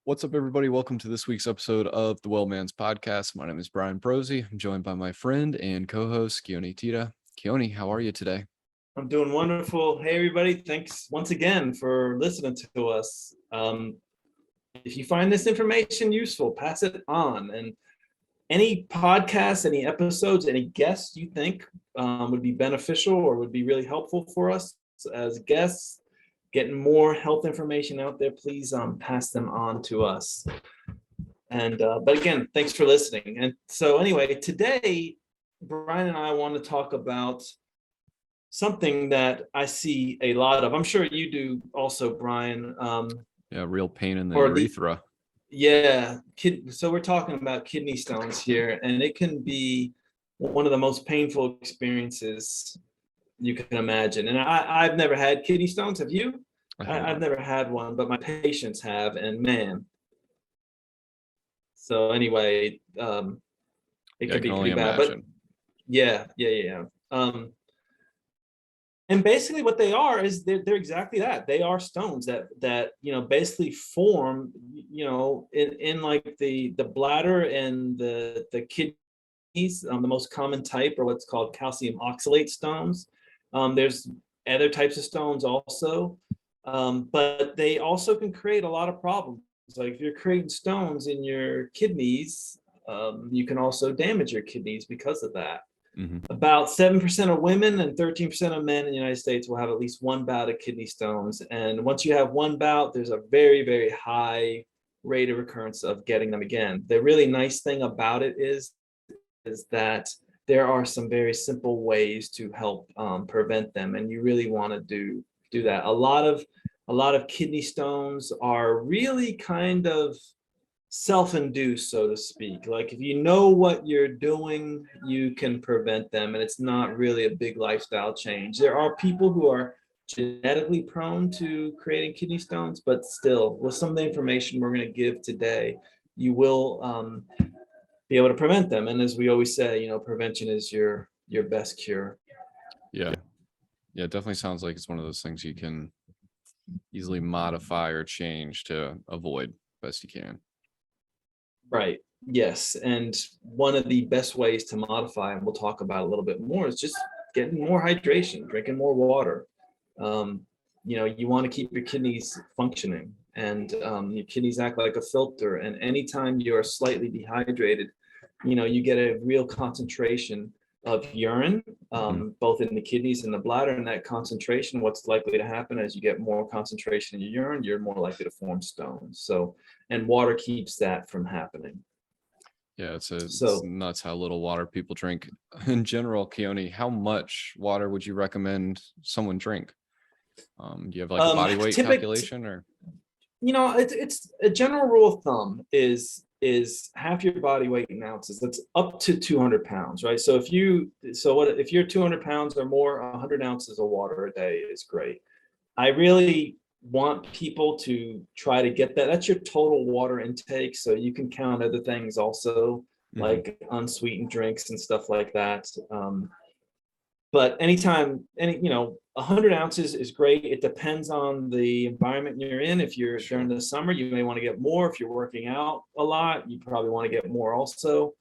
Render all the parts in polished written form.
What's up, everybody? Welcome to this week's episode of the Well Man's Podcast. My name is Bryan Brozy. I'm joined by my friend and co-host Keoni Tita. Keoni, how are you today? I'm doing wonderful. Hey, everybody. Thanks once again for listening to us. If you find this information useful, pass it on. And any podcasts, any episodes, any guests you think would be beneficial or would be really helpful for us as guests, getting more health information out there, please pass them on to us. And but again, thanks for listening. And so anyway, today, Bryan and I want to talk about something that I see a lot of. I'm sure you do also, Bryan. Real pain in the urethra. So we're talking about kidney stones here, and it can be one of the most painful experiences you can imagine. And I've never had kidney stones. Have you? I've never had one, but my patients have, and man. So anyway, it can be pretty bad. But yeah. And basically what they are is they're exactly that. They are stones that basically form, in like the bladder and the kidneys. The most common type are what's called calcium oxalate stones. There's other types of stones also, but they also can create a lot of problems. Like if you're creating stones in your kidneys, you can also damage your kidneys because of that. Mm-hmm. About 7% of women and 13% of men in the United States will have at least one bout of kidney stones. And once you have one bout, there's a very, very high rate of recurrence of getting them again. The really nice thing about it is that there are some very simple ways to help prevent them. And you really want to do that. A lot of kidney stones are really kind of self-induced, so to speak. Like if you know what you're doing, you can prevent them, and it's not really a big lifestyle change. There are people who are genetically prone to creating kidney stones, but still, with some of the information we're going to give today, you will be able to prevent them. And as we always say, prevention is your best cure. Yeah, it definitely sounds like it's one of those things you can easily modify or change to avoid best you can. Right. Yes. And one of the best ways to modify, and we'll talk about a little bit more, is just getting more hydration, drinking more water. You want to keep your kidneys functioning, and your kidneys act like a filter. And anytime you are slightly dehydrated, you get a real concentration of urine, both in the kidneys and the bladder. And that concentration, what's likely to happen as you get more concentration in your urine, you're more likely to form stones. So, and water keeps that from happening. Yeah, it's nuts how little water people drink. In general, Keoni, how much water would you recommend someone drink? Do you have like a body weight calculation, or? It's a general rule of thumb is half your body weight in ounces. That's up to 200 pounds, right? So if you're 200 pounds or more, 100 ounces of water a day is great. I really want people to try to get that. That's your total water intake. So you can count other things also, like unsweetened drinks and stuff like that. But 100 ounces is great. It depends on the environment you're in. If you're during the summer, you may want to get more. If you're working out a lot, you probably want to get more also.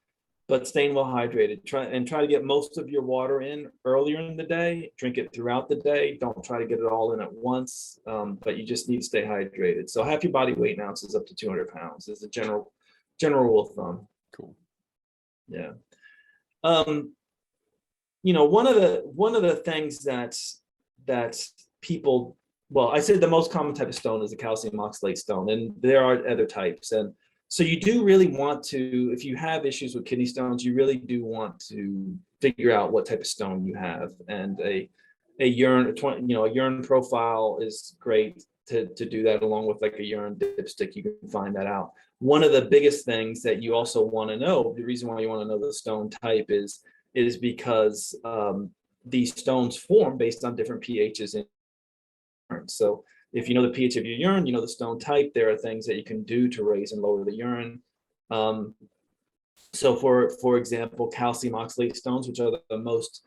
But staying well hydrated. Try to get most of your water in earlier in the day. Drink it throughout the day. Don't try to get it all in at once. But you just need to stay hydrated. So half your body weight in ounces up to 200 pounds is the general rule of thumb. Cool. Yeah. One of the things that people, well, I said the most common type of stone is the calcium oxalate stone, and there are other types. And so you do really want to, if you have issues with kidney stones, you really do want to figure out what type of stone you have. And a urine profile is great to do that, along with like a urine dipstick. You can find that out. One of the biggest things that you also want to know, the reason why you want to know the stone type is because these stones form based on different pHs in urine. So if you know the pH of your urine, you know the stone type, there are things that you can do to raise and lower the urine. So for example, calcium oxalate stones, which are the most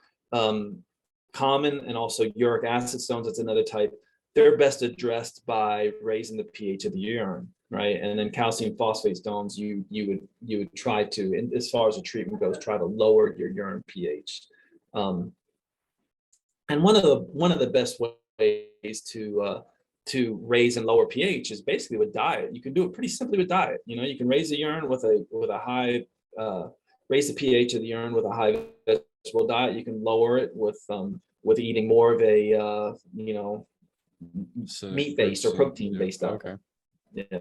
common, and also uric acid stones, that's another type. they're best addressed by raising the pH of the urine, right? And then calcium phosphate stones, you would try to, and as far as the treatment goes, try to lower your urine pH. And one of the best ways to raise and lower pH is basically with diet. You can do it pretty simply with diet. You know, you can raise the urine with a high raise the pH of the urine with a high vegetable diet. You can lower it with eating more of a meat-based or protein-based diet. Okay. Yeah.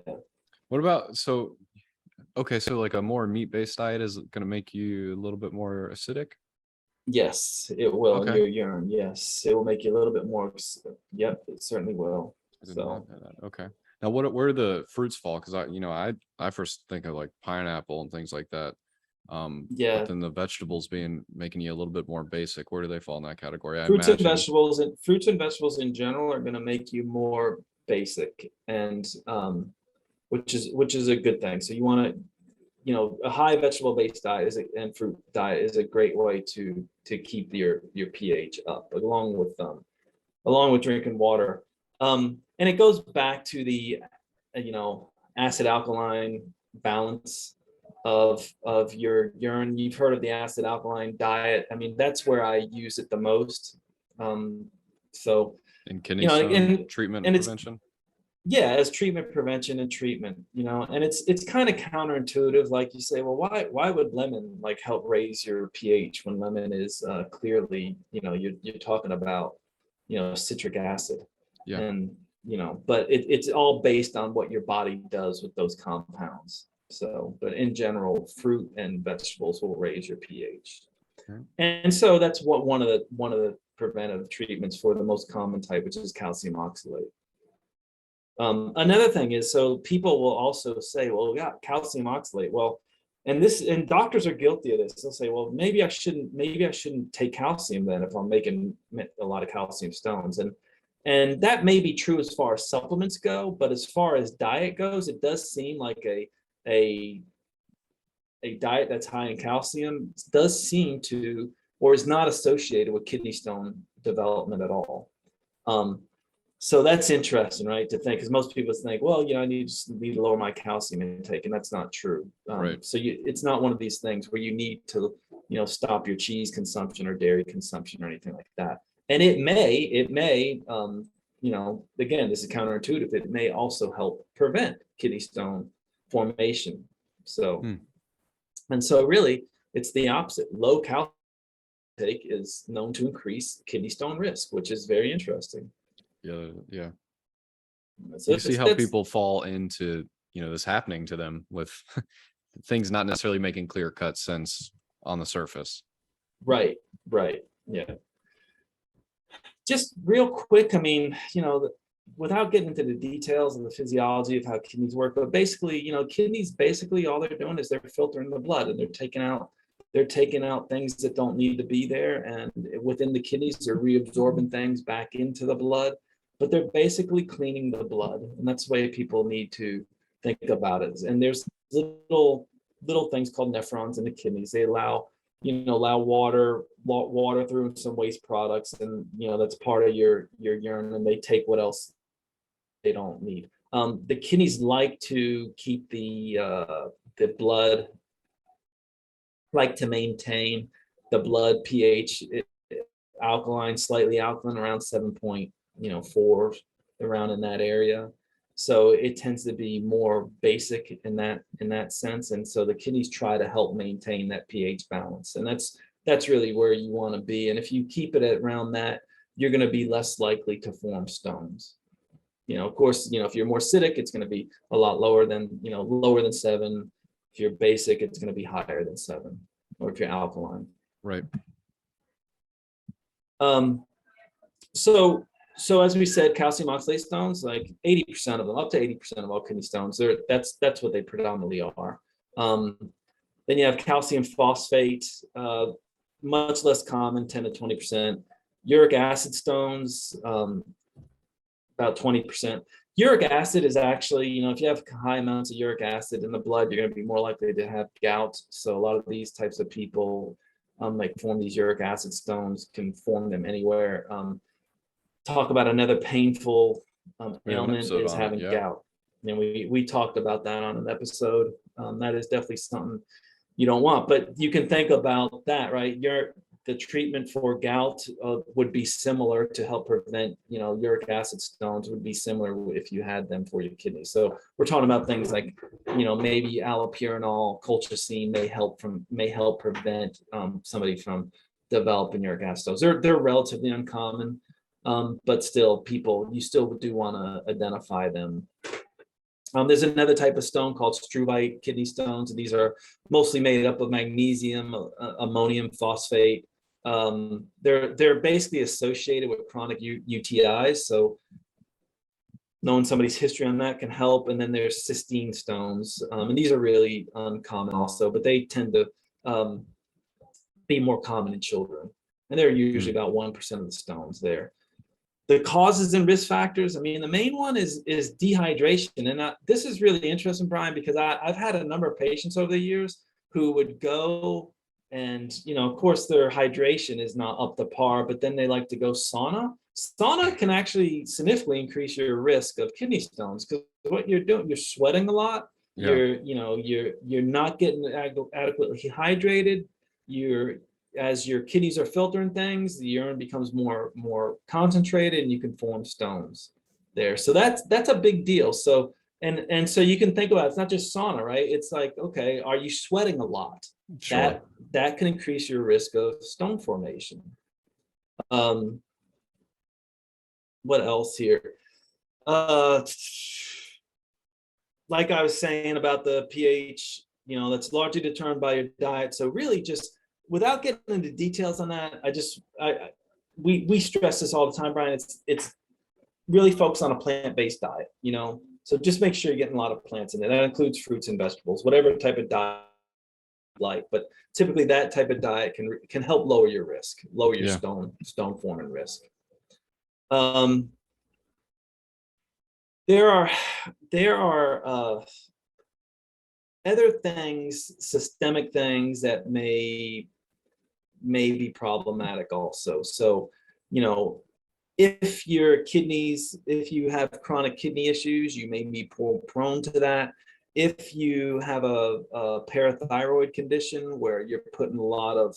What about so like a more meat-based diet is going to make you a little bit more acidic? Yes, it will in your urine. Yes, it will make you a little bit more. Yep, it certainly will. I did not know that. Okay. Now, where do the fruits fall? Because I first think of like pineapple and things like that. Yeah. But then the vegetables making you a little bit more basic. Where do they fall in that category? Fruits and vegetables in general are going to make you more basic, and which is a good thing. So you want to, a high vegetable based diet and fruit diet is a great way to keep your pH up, along with drinking water. And it goes back to the acid alkaline balance of your urine. You've heard of the acid alkaline diet. I mean, that's where I use it the most. So in kidney stone treatment and prevention. Yeah, as treatment, prevention, and treatment, and it's kind of counterintuitive. Like you say, well, why would lemon like help raise your pH when lemon is clearly, you're talking about, citric acid. Yeah. And, but it's all based on what your body does with those compounds. So, but in general, fruit and vegetables will raise your pH. Okay. And so that's what one of the preventive treatments for the most common type, which is calcium oxalate. Another thing is, so people will also say, well, yeah, calcium oxalate. Well, and doctors are guilty of this. They'll say, well, maybe I shouldn't take calcium then if I'm making a lot of calcium stones. And that may be true as far as supplements go, but as far as diet goes, it does seem like a diet that's high in calcium does seem to, or is not associated with kidney stone development at all. So that's interesting, right? To think, because most people think, well, I need to lower my calcium intake, and that's not true. Right. So it's not one of these things where you need to, stop your cheese consumption or dairy consumption or anything like that. And it may, again, this is counterintuitive. It may also help prevent kidney stone formation. So, and so really, it's the opposite. Low calcium intake is known to increase kidney stone risk, which is very interesting. Yeah. So you see how people fall into this happening to them with things not necessarily making clear-cut sense on the surface. Right. Yeah. Just real quick, I mean, without getting into the details of the physiology of how kidneys work, but basically, kidneys basically all they're doing is they're filtering the blood, and they're taking out things that don't need to be there, and within the kidneys they're reabsorbing things back into the blood. But they're basically cleaning the blood, and that's the way people need to think about it. And there's little things called nephrons in the kidneys. They allow water through some waste products, and that's part of your urine, and they take what else they don't need. The kidneys like to keep the blood, like to maintain the blood pH alkaline, slightly alkaline, around 7.4, around in that area. So it tends to be more basic in that sense. And so the kidneys try to help maintain that pH balance. And that's really where you want to be. And if you keep it at around that, you're going to be less likely to form stones. Of course, if you're more acidic, it's going to be a lot lower than 7. If you're basic, it's going to be higher than 7, or if you're alkaline. Right. So as we said, calcium oxalate stones, like 80% of them, up to 80% of all kidney stones, that's what they predominantly are. Then you have calcium phosphate, much less common, 10 to 20%. Uric acid stones, about 20%. Uric acid is actually, if you have high amounts of uric acid in the blood, you're going to be more likely to have gout. So a lot of these types of people form these uric acid stones, can form them anywhere. Talk about another painful ailment is having gout. And we talked about that on an episode. That is definitely something you don't want, but you can think about that, right? The treatment for gout would be similar to help prevent, uric acid stones would be similar if you had them for your kidneys. So we're talking about things like, maybe allopurinol, colchicine may help prevent somebody from developing uric acid stones. They're relatively uncommon, but still, you still do want to identify them. There's another type of stone called struvite kidney stones. These are mostly made up of magnesium, ammonium phosphate. They're basically associated with chronic UTIs. So knowing somebody's history on that can help. And then there's cystine stones. And these are really uncommon also, but they tend to be more common in children. And they're usually about 1% of the stones there. The causes and risk factors, the main one is dehydration. And this is really interesting, Bryan, because I've had a number of patients over the years who would go and, of course, their hydration is not up to par, but then they like to go sauna. Sauna can actually significantly increase your risk of kidney stones, because what you're doing, you're sweating a lot. Yeah. You're not getting adequately hydrated. As your kidneys are filtering things, the urine becomes more concentrated, and you can form stones there. So that's a big deal. So and so you can think about it, it's not just sauna, right? It's like, okay, are you sweating a lot? Sure. That can increase your risk of stone formation. What else here? Like I was saying about the pH, that's largely determined by your diet. So really, just without getting into details on that, we stress this all the time, Bryan. It's really focused on a plant-based diet, So just make sure you're getting a lot of plants in there. That includes fruits and vegetables, whatever type of diet you like. But typically, that type of diet can help lower your risk, lower your stone forming risk. There are other things, systemic things that may be problematic also. So, if you have chronic kidney issues, you may be prone to that. If you have a parathyroid condition where you're putting a lot of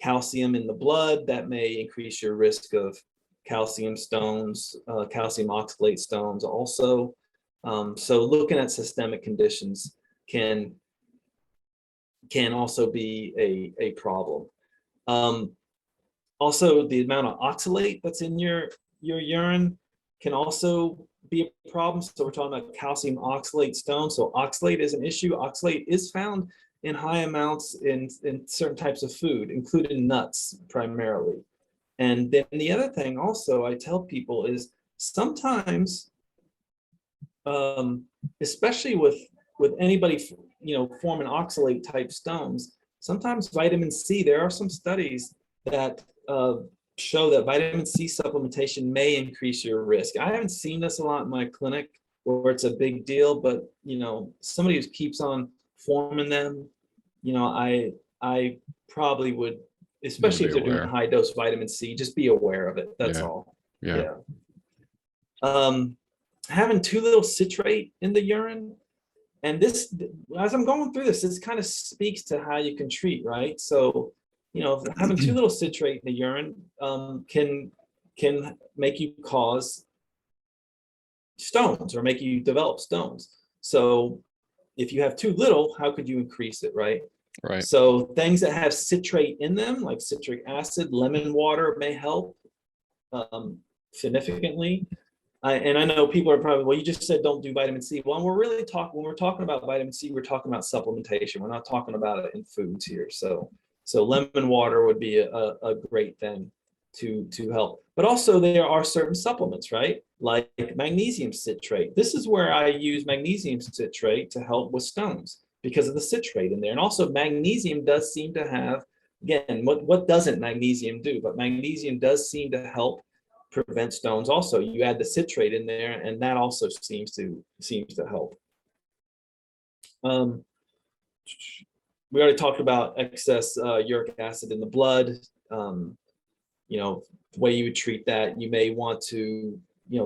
calcium in the blood, that may increase your risk of calcium stones, calcium oxalate stones also. So looking at systemic conditions can also be a problem. Also, the amount of oxalate that's in your urine can also be a problem. So we're talking about calcium oxalate stone. So oxalate is an issue. Oxalate is found in high amounts in certain types of food, including nuts primarily. And then the other thing also I tell people is sometimes, especially with anybody, forming oxalate type stones, sometimes vitamin C, there are some studies that show that vitamin C supplementation may increase your risk. I haven't seen this a lot in my clinic where it's a big deal, but somebody who keeps on forming them, I probably would, especially if they're doing high dose vitamin C, just be aware of it. That's all. Yeah. Having too little citrate in the urine, and this, as I'm going through this kind of speaks to how you can treat, right? So, having too little citrate in the urine can make you cause stones or make you develop stones. So if you have too little, how could you increase it, right? Right. So things that have citrate in them, like citric acid, lemon water, may help significantly. And I know people are probably, well, you just said don't do vitamin C. Well, when we're talking about vitamin C, we're talking about supplementation. We're not talking about it in foods here. So lemon water would be a great thing to help. But also there are certain supplements, right? Like magnesium citrate. This is where I use magnesium citrate to help with stones because of the citrate in there. And also magnesium does seem to have, again, what doesn't magnesium do? But magnesium does seem to help prevent stones also. You add the citrate in there and that also seems to help. We already talked about excess uric acid in the blood. The way you would treat that, you may want to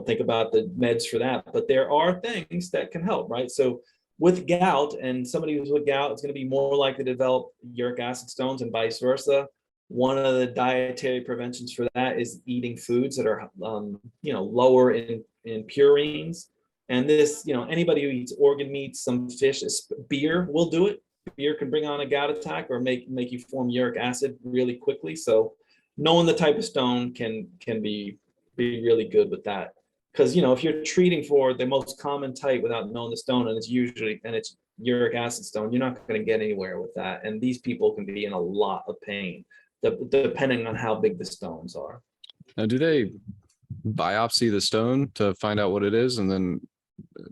think about the meds for that. But there are things that can help, right? So with gout, and somebody who's with gout is going to be more likely to develop uric acid stones and vice versa. One of the dietary preventions for that is eating foods that are, lower in purines. And this, anybody who eats organ meats, some fish, beer will do it. Beer can bring on a gout attack or make you form uric acid really quickly. So knowing the type of stone can be really good with that. Because if you're treating for the most common type without knowing the stone, and it's uric acid stone, you're not going to get anywhere with that. And these people can be in a lot of pain, depending on how big the stones are. Now, do they biopsy the stone to find out what it is, and then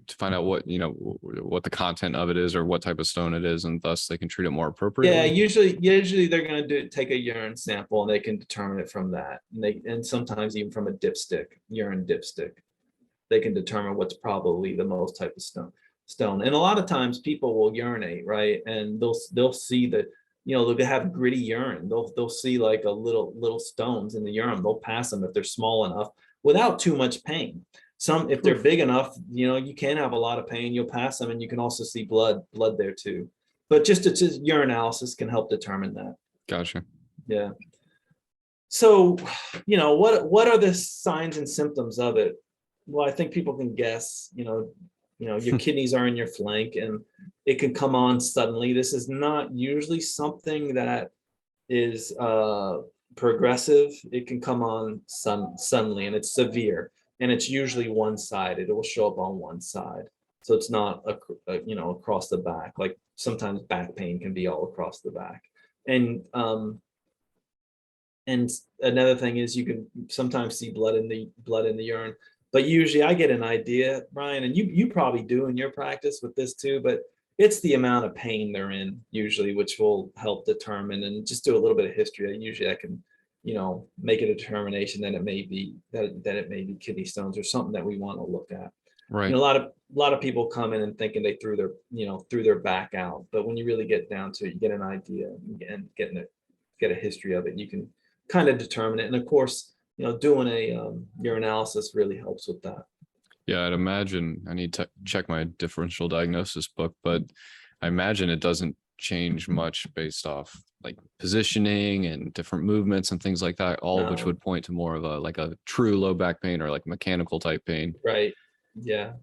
to find out what the content of it is, or what type of stone it is, and thus they can treat it more appropriately? Yeah, usually they're going to take a urine sample, and they can determine it from that. And sometimes even from a urine dipstick, they can determine what's probably the most type of stone. And a lot of times people will urinate, right? And they'll see that, they'll have gritty urine. They'll see like a little stones in the urine. They'll pass them if they're small enough without too much pain. Some, if they're big enough, you can have a lot of pain. You'll pass them, and you can also see blood there too. But just urinalysis can help determine that. Gotcha. Yeah. So, what are the signs and symptoms of it? Well, I think people can guess. Your kidneys are in your flank, and it can come on suddenly. This is not usually something that is progressive. It can come on suddenly, and it's severe. And it's usually one-sided. It will show up on one side. So it's not, across the back. Like sometimes back pain can be all across the back. And another thing is you can sometimes see blood in the urine. But usually I get an idea, Bryan, and you probably do in your practice with this too, but it's the amount of pain they're in usually, which will help determine, and just do a little bit of history. Usually I can make a determination that it may be kidney stones or something that we want to look at. Right. A lot of people come in and thinking they threw their back out, but when you really get down to it, you get an idea and get a history of it. You can kind of determine it, and of course, doing a urinalysis really helps with that. Yeah, I'd imagine I need to check my differential diagnosis book, but I imagine it doesn't change much based off like positioning and different movements and things like that, all of which would point to more of a true low back pain, or like mechanical type pain. Right. Yeah.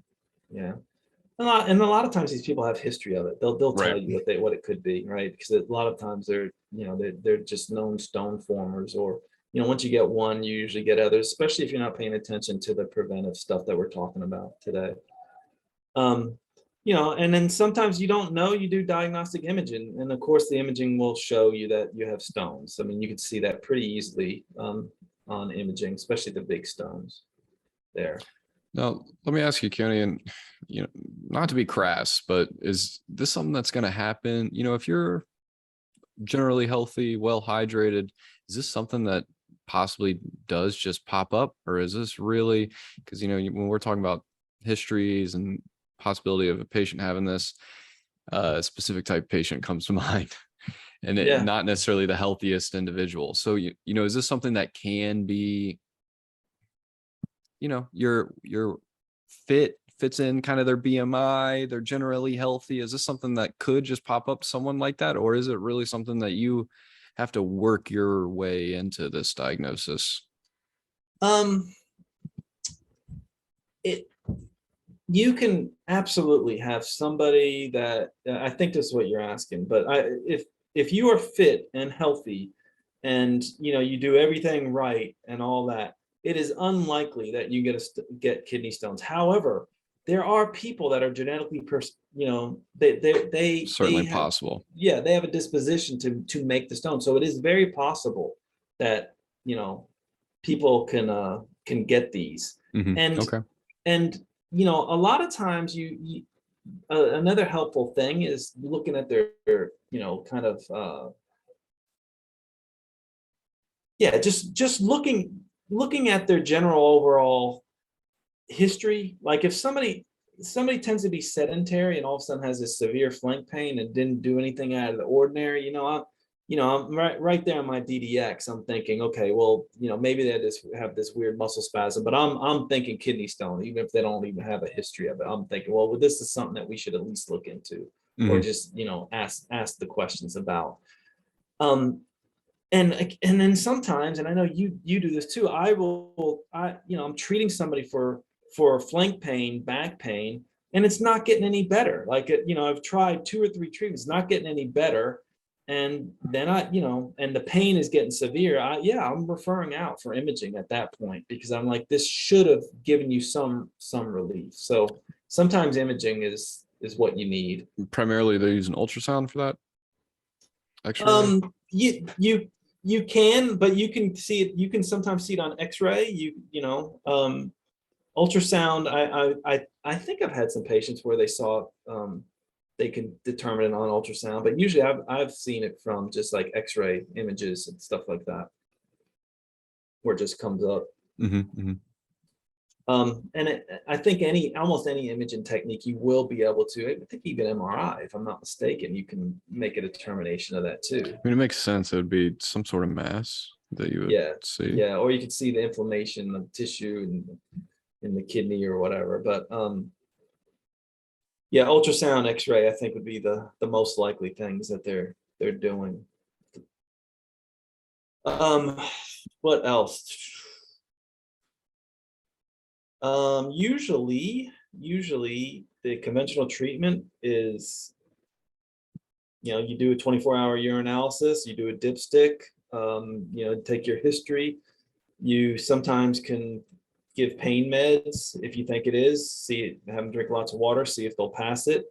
A lot of times these people have history of it. They'll tell you what it could be, right? Because a lot of times they're just known stone formers, or once you get one, you usually get others, especially if you're not paying attention to the preventive stuff that we're talking about today. And then sometimes you don't know, you do diagnostic imaging, and of course the imaging will show you that you have stones. I mean, you can see that pretty easily on imaging, especially the big stones there. Now, let me ask you, Keoni, and not to be crass, but is this something that's going to happen? If you're generally healthy, well hydrated, is this something that possibly does just pop up, or is this really, because when we're talking about histories and possibility of a patient having this, a specific type of patient comes to mind, and not necessarily the healthiest individual. So is this something that can be, your fits in kind of their BMI, they're generally healthy? Is this something that could just pop up to someone like that, or is it really something that you have to work your way into this diagnosis? You can absolutely have somebody that, I think this is what you're asking, but if you are fit and healthy, and you do everything right and all that, it is unlikely that you get kidney stones. However, there are people that are genetically they certainly possible. Yeah, they have a disposition to make the stone. So it is very possible that people can get these. Mm-hmm. And okay. And a lot of times another helpful thing is looking at their kind of just looking at their general overall history. Like if somebody tends to be sedentary and all of a sudden has this severe flank pain and didn't do anything out of the ordinary, I'm right there on my DDX. I'm thinking, okay, well, maybe they just have this weird muscle spasm, but I'm thinking kidney stone, even if they don't even have a history of it. I'm thinking, well, this is something that we should at least look into, or Mhm. just ask the questions about. Um, and then sometimes, and I know you do this too. I'm treating somebody for flank pain, back pain, and it's not getting any better. Like I've tried 2 or 3 treatments, not getting any better, and then and the pain is getting severe. I'm referring out for imaging at that point, because I'm like, this should have given you some relief. So sometimes imaging is what you need. Primarily, they use an ultrasound for that X-ray. You can, but you can see it. You can sometimes see it on X-ray. Ultrasound. I think I've had some patients where they saw they can determine it on ultrasound, but usually I've seen it from just like X-ray images and stuff like that, where it just comes up. Hmm. And I think almost any imaging technique, you will be able to. I think even MRI, if I'm not mistaken, you can make a determination of that too. I mean, it makes sense. It would be some sort of mass that you would Yeah, see. yeah, or you could see the inflammation of tissue in the kidney or whatever. But yeah, ultrasound, X-ray, I think would be the most likely things that they're doing. Um, what else? Usually the conventional treatment is, you do a 24-hour urinalysis, you do a dipstick, take your history. You sometimes can give pain meds if you think it is, have them drink lots of water, see if they'll pass it.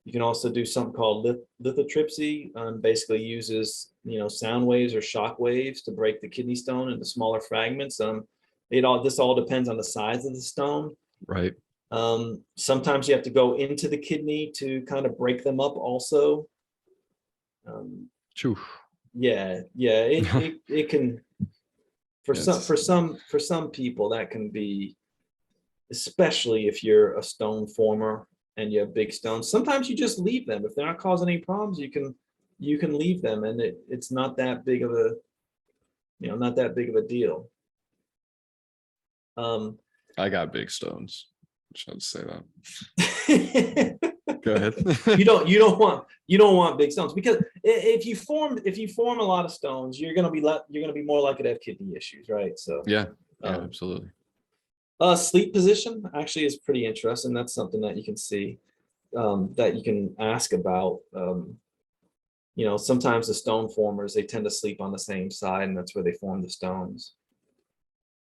You can also do something called lithotripsy, basically uses, sound waves or shock waves to break the kidney stone into smaller fragments. This all depends on the size of the stone. Right. Sometimes you have to go into the kidney to kind of break them up also. Phew. Yeah, it can, for It's some people that can be, especially if you're a stone former and you have big stones. Sometimes you just leave them if they're not causing any problems. You can leave them, and it's not that big of a, deal. Um, I got big stones. Should say that. you Go ahead. don't want big stones, because if you form a lot of stones, you're gonna be more likely to have kidney issues, right? So Yeah. Yeah. um, Absolutely. sleep position actually is pretty interesting. That's something that you can see, that you can ask about. Sometimes the stone formers, they tend to sleep on the same side, and that's where they form the stones.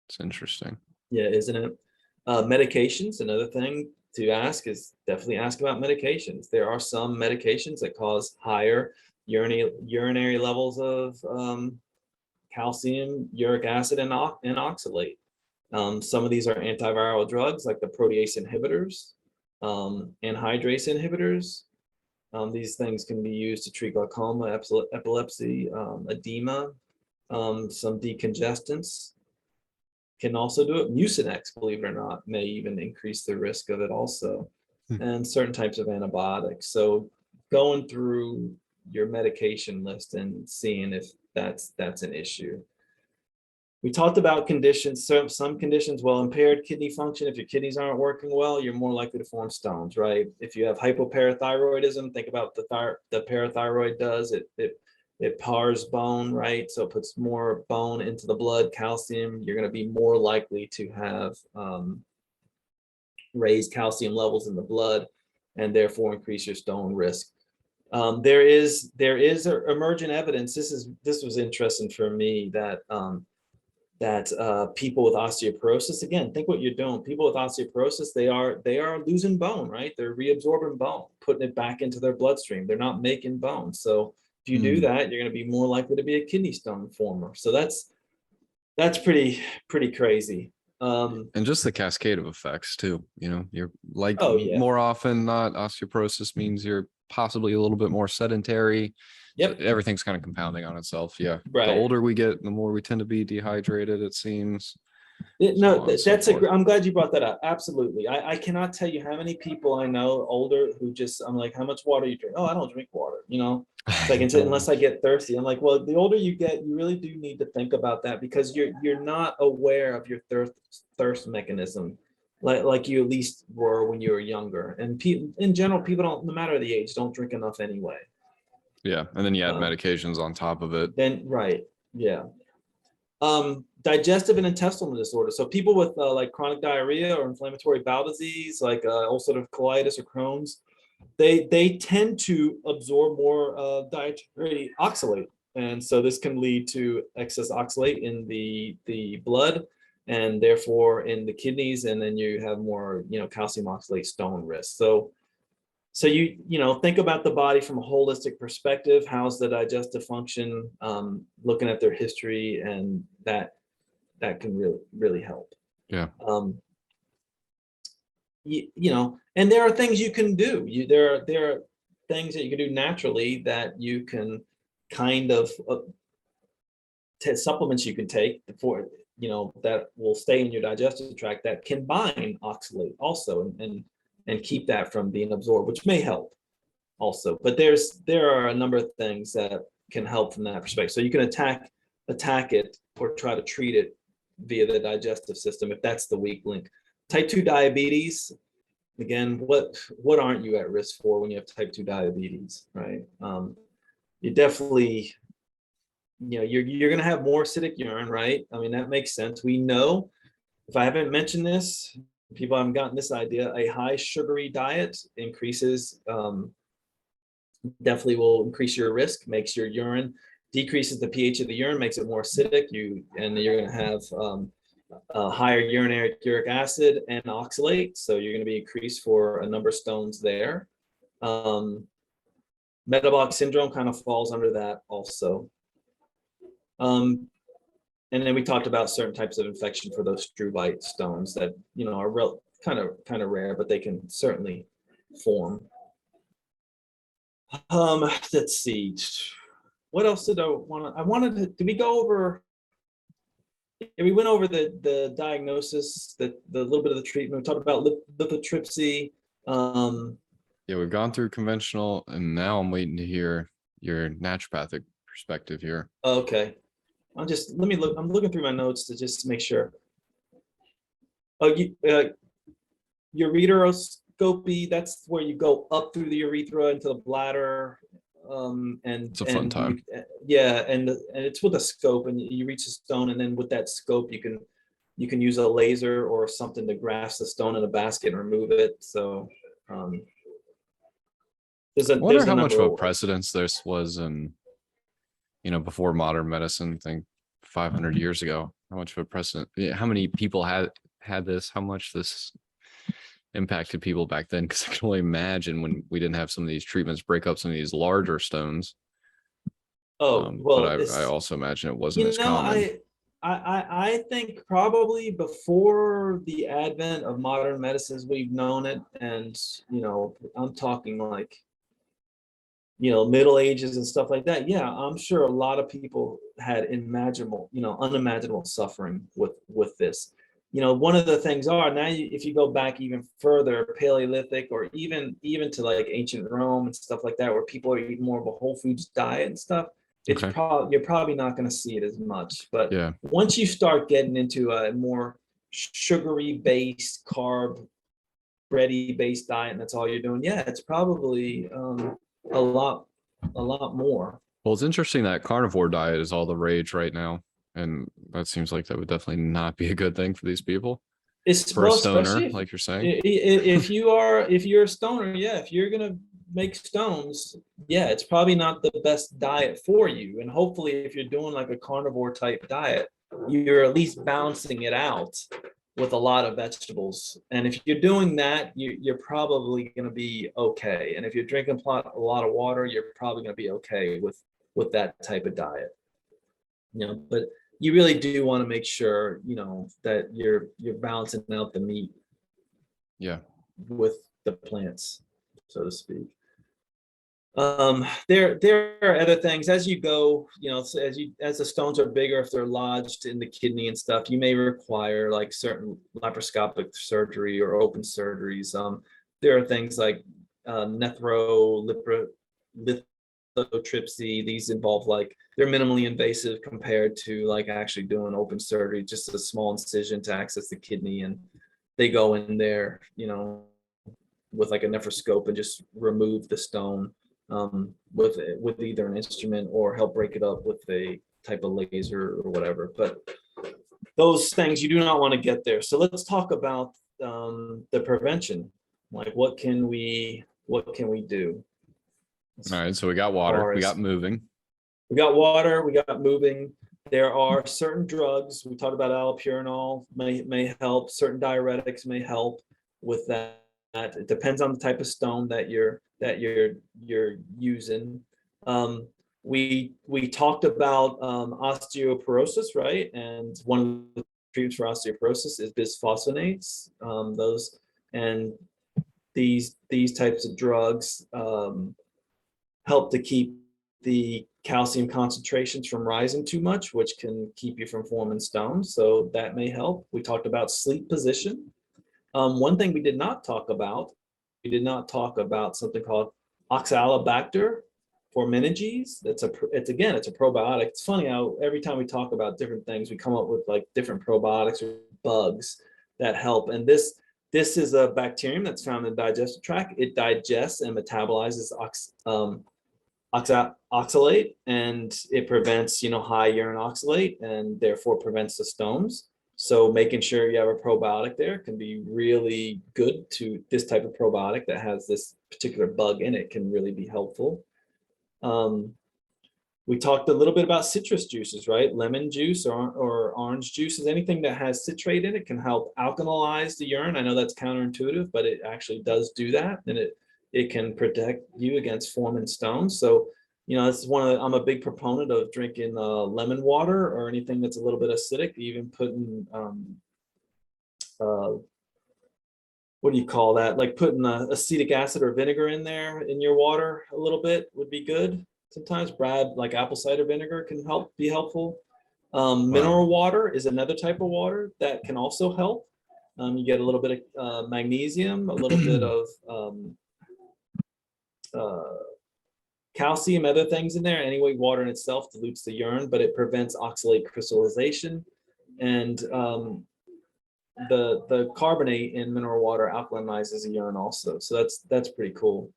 It's interesting. Yeah, isn't it? Medications, another thing to ask is definitely ask about medications. There are some medications that cause higher urinary levels of calcium, uric acid, and oxalate. Some of these are antiviral drugs like the protease inhibitors, anhydrase inhibitors. These things can be used to treat glaucoma, epilepsy, edema, some decongestants. Can also do it. Mucinex, believe it or not, may even increase the risk of it also, Hmm. and certain types of antibiotics. So going through your medication list and seeing if that's an issue. We talked about conditions. Some conditions, well, impaired kidney function. If your kidneys aren't working well, you're more likely to form stones, right? If you have hypoparathyroidism, think about the parathyroid does. It pars bone, right? So it puts more bone into the blood, calcium. You're going to be more likely to have raised calcium levels in the blood, and therefore increase your stone risk. There is emergent evidence. This was interesting for me, that people with osteoporosis, again, think what you're doing. People with osteoporosis, they are losing bone, right? They're reabsorbing bone, putting it back into their bloodstream. They're not making bone. So if you do that, you're going to be more likely to be a kidney stone former. So that's pretty crazy. And just the cascade of effects too. You're like, Oh yeah. more often not, osteoporosis means you're possibly a little bit more sedentary. So Yep. everything's kind of compounding on itself. Yeah. The Right. older we get, the more we tend to be dehydrated, it seems. So No, on and so forth. I'm glad you brought that up. Absolutely. I cannot tell you how many people I know older who just, I'm like, how much water you drink? Oh, I don't drink water. you know. It's like, I don't. unless I get thirsty. I'm like, well, the older you get, you really do need to think about that, because you're not aware of your thirst mechanism, like you at least were when you were younger. And in general, people don't, no matter the age, don't drink enough anyway. Yeah, and then you add Um, medications on top of it. then right, yeah. Digestive and intestinal disorders. So people with like chronic diarrhea or inflammatory bowel disease, like ulcerative colitis or Crohn's, they tend to absorb more dietary oxalate, and so this can lead to excess oxalate in the blood, and therefore in the kidneys, and then you have more, calcium oxalate stone risk. So think about the body from a holistic perspective. How's the digestive function? Looking at their history, and that can really help. Yeah. And there are things you can do. There are things that you can do naturally that you can kind of supplements you can take for that will stay in your digestive tract, that can bind oxalate also, and keep that from being absorbed, which may help also. But there are a number of things that can help from that perspective. So you can attack it or try to treat it via the digestive system if that's the weak link. Type 2 diabetes, again, what aren't you at risk for when you have type 2 diabetes, right? You definitely, you're going to have more acidic urine, right? I mean, that makes sense. We know, if I haven't mentioned this, people haven't gotten this idea, a high sugary diet increases, definitely will increase your risk, makes your urine, decreases the pH of the urine, makes it more acidic. And you're going to have higher urinary uric acid and oxalate, so you're going to be increased for a number of stones there. Metabolic syndrome kind of falls under that also. And then we talked about certain types of infection for those struvite stones that are kind of rare, but they can certainly form. Let's see. What else did I wanted to, did we go over? We went over the diagnosis, the little bit of the treatment. We talked about lithotripsy. Yeah, we've gone through conventional, and now I'm waiting to hear your naturopathic perspective here. Okay. Let me look. I'm looking through my notes to just make sure. Oh, ureteroscopy, that's where you go up through the urethra into the bladder. It's a fun time. And it's with a scope, and you reach the stone, and then with that scope you can use a laser or something to grasp the stone in a basket and remove it. So I wonder how much of a precedence this was in, before modern medicine. I think 500 years ago, how much of a precedent, how many people had this, how much this impacted people back then, because I can only imagine when we didn't have some of these treatments break up some of these larger stones. But I also imagine it wasn't as common. I think probably before the advent of modern medicines we've known it, and I'm talking like Middle Ages and stuff like that. Yeah, I'm sure a lot of people had unimaginable suffering with this. One of the things are now, if you go back even further, Paleolithic, or even to like ancient Rome and stuff like that, where people are eating more of a whole foods diet and stuff, Okay. you're probably not going to see it as much. But Yeah, once you start getting into a more sugary based, carb, bready based diet, and that's all you're doing, yeah, it's probably a lot more. well, it's interesting that carnivore diet is all the rage right now, and that seems like that would definitely not be a good thing for these people. For a stoner, like you're saying, if you're a stoner, yeah, if you're gonna make stones, yeah, it's probably not the best diet for you. And hopefully, if you're doing like a carnivore type diet, you're at least balancing it out with a lot of vegetables. And if you're doing that, you're probably going to be okay. And if you're drinking a lot of water, you're probably going to be okay with that type of diet. But you really do want to make sure that you're balancing out the meat, yeah, with the plants, so to speak. There are other things as you go, as the stones are bigger, if they're lodged in the kidney and stuff, you may require like certain laparoscopic surgery or open surgeries. There are things like lithotripsy. These involve like, they're minimally invasive compared to like actually doing open surgery, just a small incision to access the kidney. And they go in there, with like a nephroscope and just remove the stone with either an instrument or help break it up with a type of laser or whatever. But those things, you do not want to get there. So let's talk about the prevention. Like, what can we do? All right, so we got water, we got moving. We got water, we got moving. There are certain drugs. We talked about allopurinol may help. Certain diuretics may help with that. It depends on the type of stone that you're using. We talked about osteoporosis, right? And one of the treatments for osteoporosis is bisphosphonates. Those and these types of drugs help to keep the calcium concentrations from rising too much, which can keep you from forming stones. So that may help. We talked about sleep position. One thing we did not talk about something called Oxalobacter formininges. It's a probiotic. It's funny how every time we talk about different things, we come up with like different probiotics or bugs that help. And this is a bacterium that's found in the digestive tract. It digests and metabolizes oxalate, and it prevents high urine oxalate, and therefore prevents the stones. So making sure you have a probiotic there can be really good. To this type of probiotic that has this particular bug in it can really be helpful. We talked a little bit about citrus juices, right? Lemon juice or orange juices, anything that has citrate in it can help alkalize the urine. I know that's counterintuitive, but it actually does do that, and it can protect you against forming stones. So this is I'm a big proponent of drinking lemon water or anything that's a little bit acidic. Even putting what do you call that? Like putting acetic acid or vinegar in there in your water a little bit would be good. Sometimes like apple cider vinegar can be helpful. Mineral water is another type of water that can also help. You get a little bit of magnesium, a little bit of calcium, other things in there. Anyway, water in itself dilutes the urine, but it prevents oxalate crystallization. And the carbonate in mineral water alkalinizes the urine also. So that's pretty cool.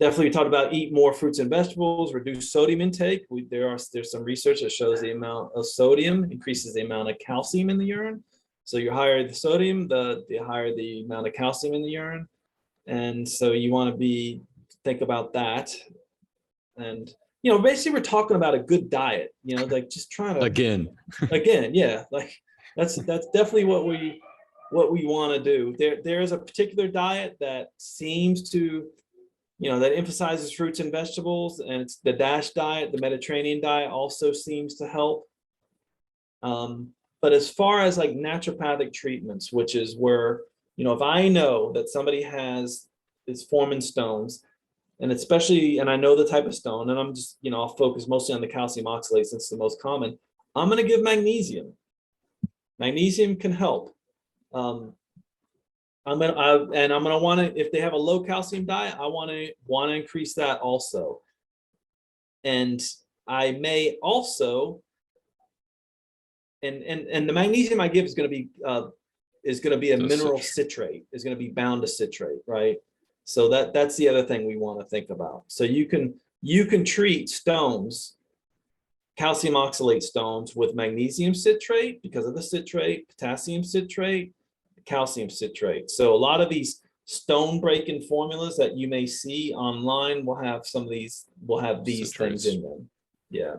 Definitely, we talked about eat more fruits and vegetables, reduce sodium intake. There's some research that shows the amount of sodium increases the amount of calcium in the urine. So you're higher the sodium, the higher the amount of calcium in the urine. And so you want to think about that. And basically we're talking about a good diet, like just trying to again, yeah, like that's definitely what we want to do. There is a particular diet that seems to that emphasizes fruits and vegetables, and it's the DASH diet. The Mediterranean diet also seems to help. But as far as like naturopathic treatments, which is where, if I know that somebody is forming stones, and I know the type of stone, and I'm just, I'll focus mostly on the calcium oxalate since it's the most common. I'm going to give magnesium. Magnesium can help. I'm gonna want to, if they have a low calcium diet, I want to increase that also. And I may also, and the magnesium I give is going to be a mineral citrate, is going to be bound to citrate, right? So that's the other thing we want to think about. So you can treat stones, calcium oxalate stones, with magnesium citrate because of the citrate, potassium citrate, calcium citrate. So a lot of these stone breaking formulas that you may see online will have these citrates, things in them. Yeah.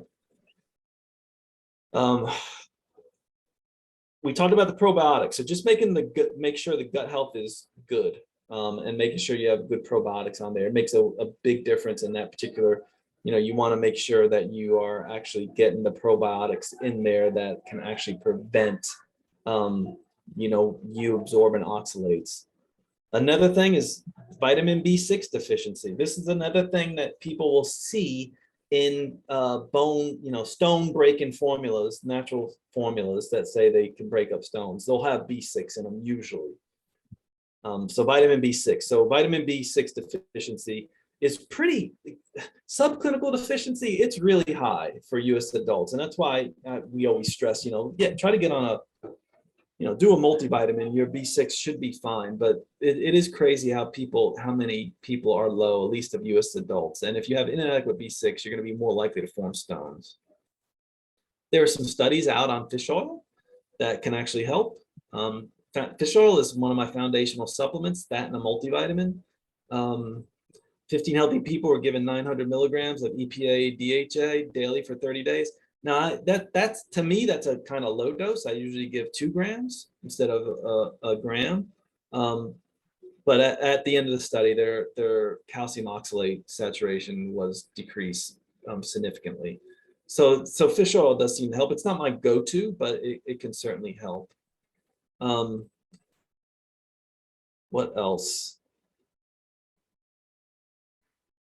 We talked about the probiotics. So just make sure the gut health is good, and making sure you have good probiotics on there. It makes a big difference in that particular. You want to make sure that you are actually getting the probiotics in there that can actually prevent you absorbing oxalates. Another thing is vitamin B6 deficiency. This is another thing that people will see in bone, stone breaking formulas, natural formulas that say they can break up stones. They'll have B6 in them usually. So vitamin B6. So vitamin B6 deficiency is pretty subclinical deficiency. It's really high for US adults. And that's why we always stress, try to get on do a multivitamin. Your B6 should be fine, but it is crazy how many people are low, at least of US adults. And if you have inadequate B6, you're going to be more likely to form stones. There are some studies out on fish oil that can actually help. Fish oil is one of my foundational supplements, that and a multivitamin. 15 healthy people were given 900 milligrams of EPA DHA daily for 30 days. Now that's to me, that's a kind of low dose. I usually give 2 grams instead of a gram. But at the end of the study, their calcium oxalate saturation was decreased significantly. So fish oil does seem to help. It's not my go-to, but it can certainly help. What else?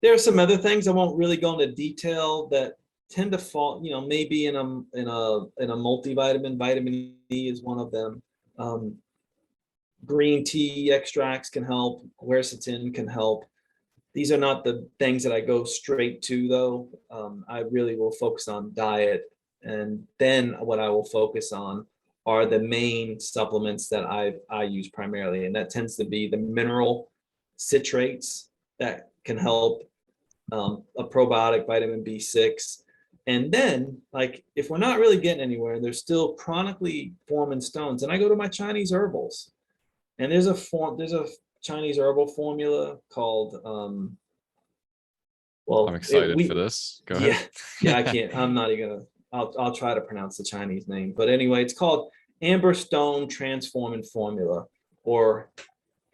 There are some other things I won't really go into detail that tend to fall, maybe in a multivitamin. Vitamin E is one of them. Green tea extracts can help. Quercetin can help. These are not the things that I go straight to, though. I really will focus on diet, and then what I will focus on are the main supplements that I use primarily, and that tends to be the mineral citrates that can help, a probiotic, vitamin B6. And then, like, if we're not really getting anywhere and they're still chronically forming stones, and I go to my Chinese herbals, and there's a Chinese herbal formula called I'm excited for this. Go ahead. I can't. I'm not even gonna. I'll try to pronounce the Chinese name, but anyway, it's called Amber Stone Transforming Formula, or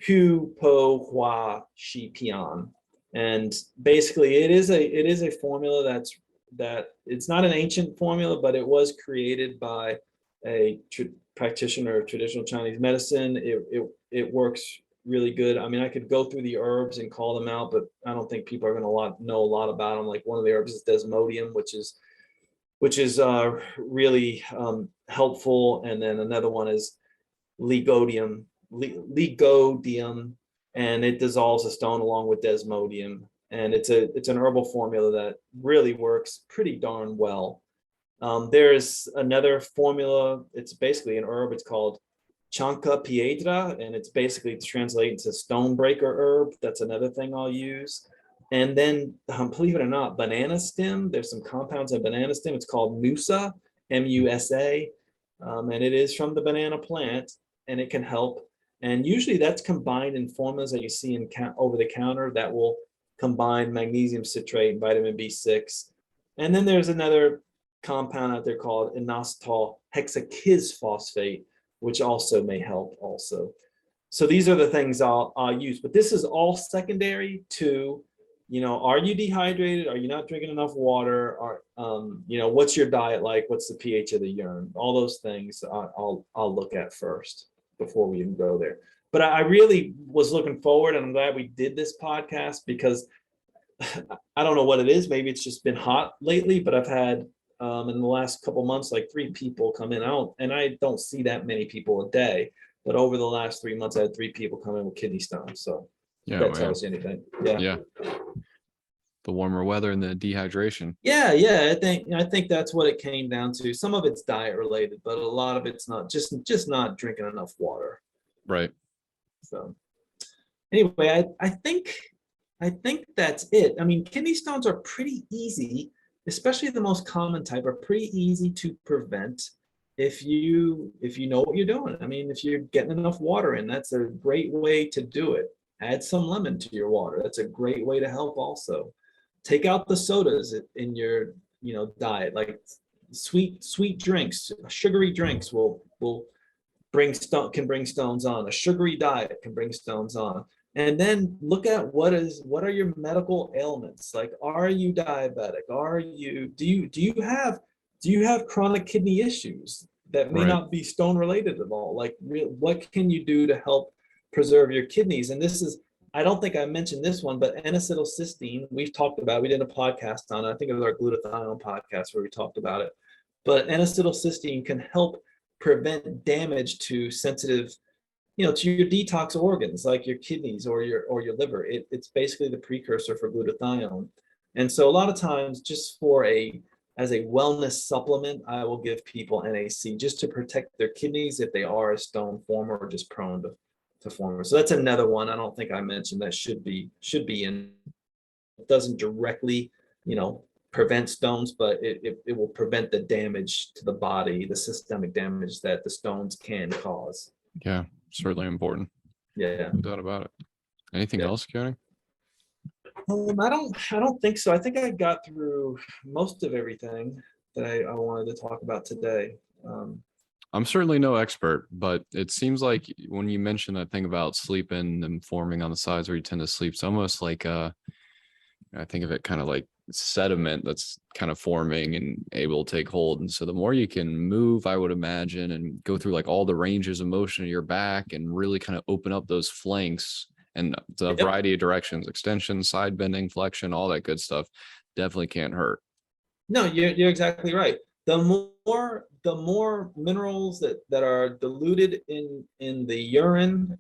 Hu Po Hua Shi Pian. And basically, it is a formula that it's not an ancient formula, but it was created by a practitioner of traditional Chinese medicine. It works really good. I mean, I could go through the herbs and call them out, but I don't think people are going to know a lot about them. Like, one of the herbs is desmodium, which is really helpful, and then another one is legodium, and it dissolves the stone along with desmodium, and it's an herbal formula that really works pretty darn well. There's another formula. It's basically an herb. It's called Chanca Piedra, and it's basically translated to stonebreaker herb. That's another thing I'll use. And then, believe it or not, banana stem. There's some compounds in banana stem. It's called Musa, M-U-S-A, and it is from the banana plant, and it can help. And usually that's combined in formulas that you see in over the counter that will combine magnesium citrate and vitamin B6. And then there's another compound out there called inositol hexakisphosphate, which also may help also. So these are the things I'll use, but this is all secondary to, are you dehydrated? Are you not drinking enough water? What's your diet like? What's the pH of the urine? All those things I'll look at first before we even go there. But I really was looking forward, and I'm glad we did this podcast, because I don't know what it is. Maybe it's just been hot lately, but I've had in the last couple months, like 3 people come in out, and I don't see that many people a day. But over the last 3 months, I had 3 people come in with kidney stones. So that tells you anything. Yeah. The warmer weather and the dehydration. Yeah. I think that's what it came down to. Some of it's diet related, but a lot of it's not, just not drinking enough water. Right. So anyway, I think that's it. I mean, kidney stones are pretty easy, especially the most common type, are pretty easy to prevent if you know what you're doing. I mean, if you're getting enough water in, that's a great way to do it. Add some lemon to your water. That's a great way to help also. Take out the sodas in your diet, like sweet drinks, sugary drinks can bring stones on. A sugary diet can bring stones on. And then look at what are your medical ailments? Like, are you diabetic? Do you have chronic kidney issues that may not be stone related at all? Like, what can you do to help preserve your kidneys? And this is, I don't think I mentioned this one, but N-acetylcysteine, we did a podcast on it. I think it was our glutathione podcast where we talked about it. But N-acetylcysteine can help prevent damage to sensitive to your detox organs like your kidneys or your liver. It's basically the precursor for glutathione. And so a lot of times, just as a wellness supplement, I will give people NAC just to protect their kidneys if they are a stone former or just prone to former. So that's another one I don't think I mentioned that should be in. It doesn't directly, prevent stones, but it will prevent the damage to the body, the systemic damage that the stones can cause. Yeah, certainly important. Yeah. No doubt about it. Anything Yeah. else, Keoni? I don't think so. I think I got through most of everything that I wanted to talk about today. I'm certainly no expert, but it seems like when you mention that thing about sleeping and forming on the sides where you tend to sleep, it's almost like I think of it kind of like sediment that's kind of forming and able to take hold. And so the more you can move, I would imagine, and go through like all the ranges of motion of your back and really kind of open up those flanks and the Yep. variety of directions, extension, side bending, flexion, all that good stuff definitely can't hurt. No, you're exactly right. The more minerals that are diluted in the urine,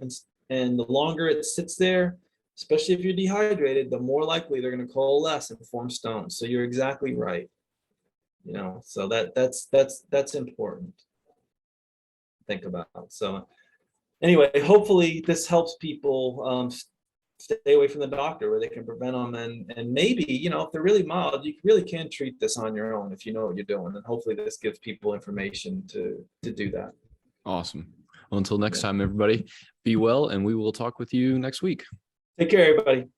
and the longer it sits there, especially if you're dehydrated, the more likely they're going to coalesce and form stones. So you're exactly right. So that's important to think about. So anyway, hopefully this helps people stay away from the doctor where they can prevent them, and maybe, if they're really mild, you really can treat this on your own if you know what you're doing, and hopefully this gives people information to do that. Awesome. Well, until next Yeah. time, everybody, be well, and we will talk with you next week. Take care, everybody.